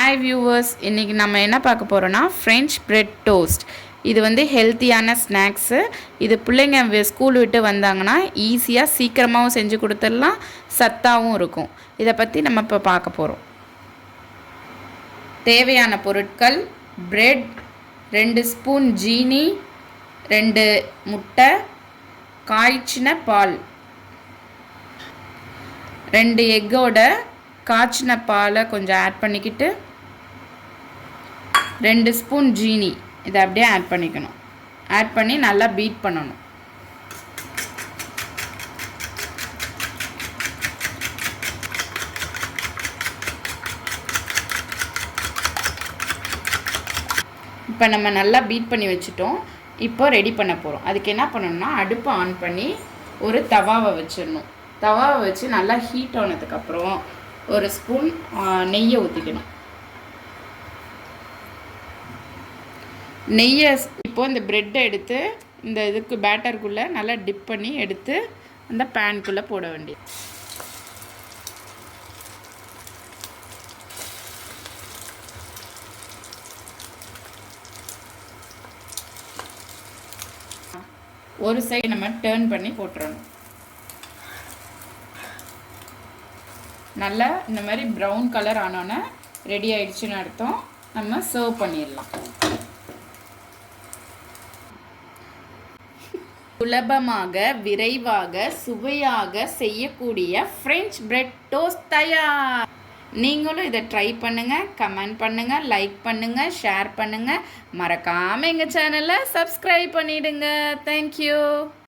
Hi viewers, இன்றைக்கி நம்ம என்ன பார்க்க போகிறோன்னா ஃப்ரெஞ்ச் பிரெட் டோஸ்ட். இது வந்து ஹெல்த்தியான ஸ்நாக்ஸு. இது பிள்ளைங்க ஸ்கூல் விட்டு வந்தாங்கன்னா ஈஸியாக சீக்கிரமாகவும் செஞ்சு கொடுத்துடலாம், சத்தாகவும் இருக்கும். இதை பற்றி நம்ம இப்போ பார்க்க போகிறோம். தேவையான பொருட்கள்: பிரெட், 2 ஸ்பூன் ஜீனி, 2 முட்டை, காய்ச்சின பால், 2 எக்கோட காய்ச்சின பாலை கொஞ்சம் ஆட் பண்ணிக்கிட்டு 2 ஸ்பூன் ஜீனி இதை அப்படியே ஆட் பண்ணிக்கணும். ஆட் பண்ணி நல்லா பீட் பண்ணணும். இப்போ நம்ம நல்லா பீட் பண்ணி வச்சுட்டோம். இப்போ ரெடி பண்ண போகிறோம். அதுக்கு என்ன பண்ணணும்னா, அடுப்பை ஆன் பண்ணி ஒரு தவாவை வச்சிடணும். தவாவை வச்சு நல்லா ஹீட் ஆனதுக்கப்புறம் 1 ஸ்பூன் நெய்யை ஊற்றிக்கணும். நெய்யை இப்போது இந்த ப்ரெட்டை எடுத்து இந்த இதுக்கு பேட்டருக்குள்ளே நல்லா டிப் பண்ணி எடுத்து அந்த பேனுக்குள்ளே போட வேண்டியது. ஒரு சைடு நம்ம டர்ன் பண்ணி போட்டுறணும். நல்லா இந்த மாதிரி ப்ரௌன் கலர் ஆனோன்னே ரெடி ஆயிடுச்சுன்னு அர்த்தம். நம்ம சர்வ் பண்ணிடலாம். சுலபமாக, விரைவாக, சுவையாக செய்யக்கூடிய ஃப்ரெஞ்ச் பிரெட் டோஸ்ட் தயார். நீங்களும் இதை ட்ரை பண்ணுங்கள், கமெண்ட் பண்ணுங்கள், லைக் பண்ணுங்கள், ஷேர் பண்ணுங்கள். மறக்காமல் எங்கள் சேனலை சப்ஸ்கிரைப் பண்ணிவிடுங்க. தேங்க்யூ.